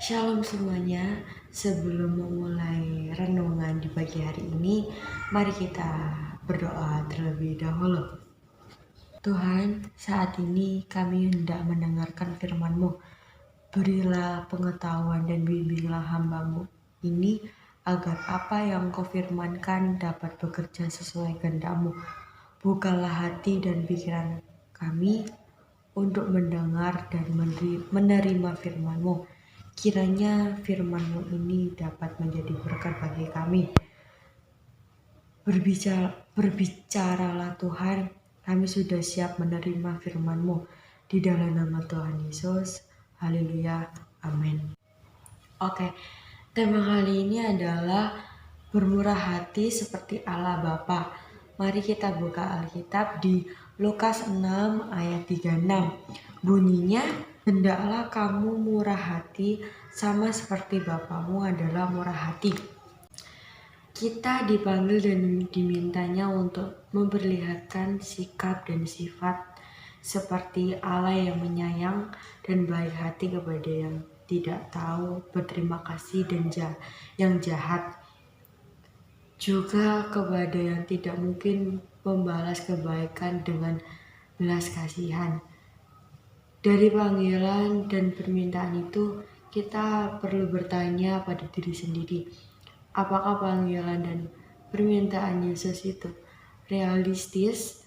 Shalom semuanya, sebelum memulai renungan di pagi hari ini, mari kita berdoa terlebih dahulu. Tuhan, saat ini kami hendak mendengarkan firman-Mu. Berilah pengetahuan dan bimbinglah hamba-Mu ini, agar apa yang Kau firmankan dapat bekerja sesuai kehendak-Mu. Bukalah hati dan pikiran kami untuk mendengar dan menerima firman-Mu. Kiranya firman-Mu ini dapat menjadi berkat bagi kami. Berbicaralah Tuhan, kami sudah siap menerima firman-Mu. Di dalam nama Tuhan Yesus, haleluya, amin. Oke, tema kali ini adalah bermurah hati seperti Allah Bapa. Mari kita buka Alkitab di Lukas 6 ayat 36. Bunyinya, hendaklah kamu murah hati sama seperti Bapamu adalah murah hati. Kita dipanggil dan dimintanya untuk memperlihatkan sikap dan sifat seperti Allah yang menyayang dan baik hati kepada yang tidak tahu berterima kasih dan yang jahat. Juga kepada yang tidak mungkin membalas kebaikan dengan belas kasihan. Dari panggilan dan permintaan itu, kita perlu bertanya pada diri sendiri, apakah panggilan dan permintaan Yesus itu realistis?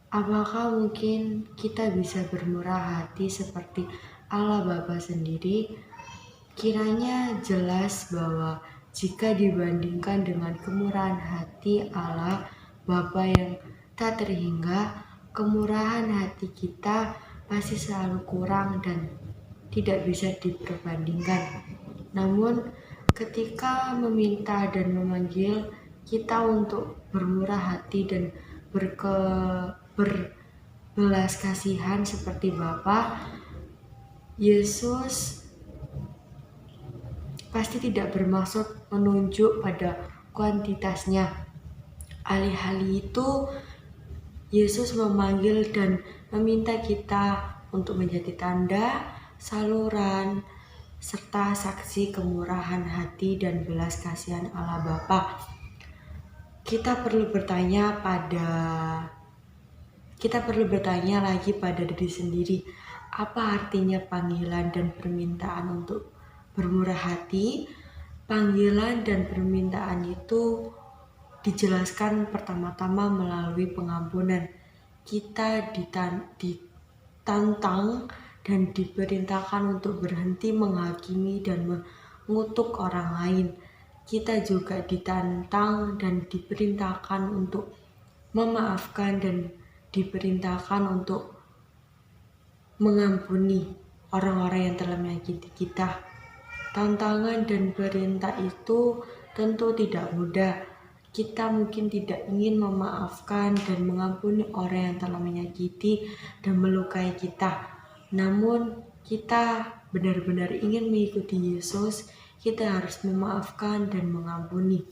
Apakah mungkin kita bisa bermurah hati seperti Allah Bapa sendiri? Kiranya jelas bahwa jika dibandingkan dengan kemurahan hati Allah Bapa yang tak terhingga, kemurahan hati kita pasti selalu kurang dan tidak bisa diperbandingkan. Namun, ketika meminta dan memanggil kita untuk bermurah hati dan berbelas kasihan seperti Bapa, Yesus pasti tidak bermaksud menunjuk pada kuantitasnya. Alih-alih itu, Yesus memanggil dan meminta kita untuk menjadi tanda, saluran, serta saksi kemurahan hati dan belas kasihan Allah Bapa. Kita perlu bertanya lagi pada diri sendiri, apa artinya panggilan dan permintaan untuk bermurah hati? Panggilan dan permintaan itu dijelaskan pertama-tama melalui pengampunan. Kita ditantang dan diperintahkan untuk berhenti menghakimi dan mengutuk orang lain. Kita juga ditantang dan diperintahkan untuk memaafkan dan diperintahkan untuk mengampuni orang-orang yang telah menyakiti kita. Tantangan dan perintah itu tentu tidak mudah. Kita mungkin tidak ingin memaafkan dan mengampuni orang yang telah menyakiti dan melukai kita. Namun kita benar-benar ingin mengikuti Yesus, kita harus memaafkan dan mengampuni.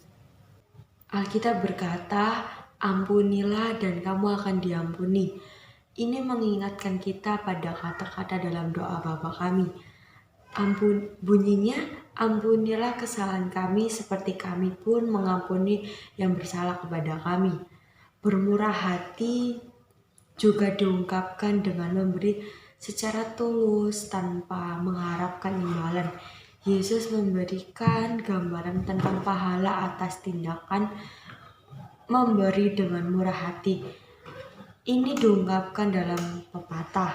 Alkitab berkata, ampunilah dan kamu akan diampuni. Ini mengingatkan kita pada kata-kata dalam doa Bapa kami. Bunyinya, ampunilah kesalahan kami seperti kami pun mengampuni yang bersalah kepada kami. Bermurah hati juga diungkapkan dengan memberi secara tulus tanpa mengharapkan imbalan. Yesus memberikan gambaran tentang pahala atas tindakan memberi dengan murah hati. Ini diungkapkan dalam pepatah,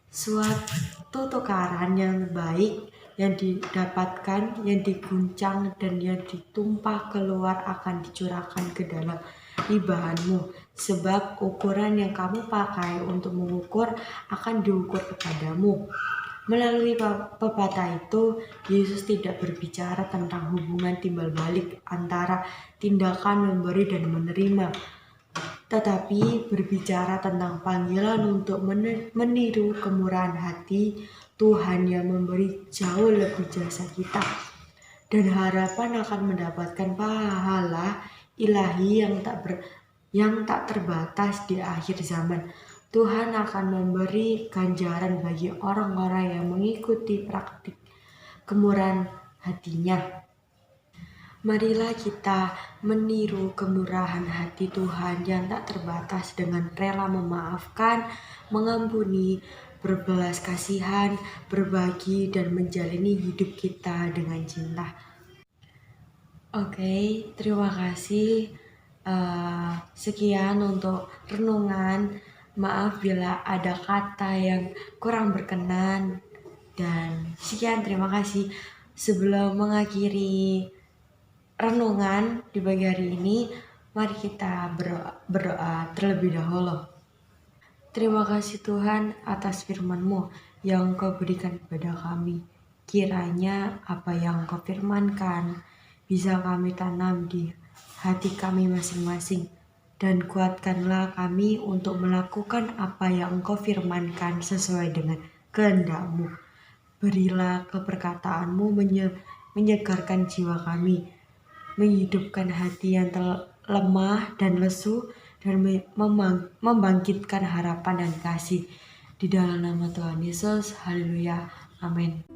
suatu tukaran yang baik yang didapatkan, yang diguncang dan yang ditumpah keluar akan dicurahkan ke dalam libahanmu, sebab ukuran yang kamu pakai untuk mengukur akan diukur kepadamu. Melalui pepatah itu, Yesus tidak berbicara tentang hubungan timbal balik antara tindakan memberi dan menerima, tetapi berbicara tentang panggilan untuk meniru kemurahan hati Tuhan yang memberi jauh lebih jasa kita, dan harapan akan mendapatkan pahala ilahi yang tak terbatas di akhir zaman. Tuhan akan memberi ganjaran bagi orang-orang yang mengikuti praktik kemurahan hatinya. Marilah kita meniru kemurahan hati Tuhan yang tak terbatas dengan rela memaafkan, mengampuni, berbelas kasihan, berbagi, dan menjalani hidup kita dengan cinta. Oke, terima kasih. Sekian untuk renungan. Maaf bila ada kata yang kurang berkenan. Dan sekian, terima kasih. Sebelum mengakhiri renungan di pagi hari ini, mari kita berdoa terlebih dahulu. Terima kasih Tuhan atas firman-Mu yang Engkau berikan kepada kami. Kiranya apa yang Engkau firmankan bisa kami tanam di hati kami masing-masing. Dan kuatkanlah kami untuk melakukan apa yang Engkau firmankan sesuai dengan kehendak-Mu. Berilah keberkatan-Mu menyegarkan jiwa kami, menghidupkan hati yang lemah dan lesu, dan membangkitkan harapan dan kasih. Di dalam nama Tuhan Yesus, haleluya, amin.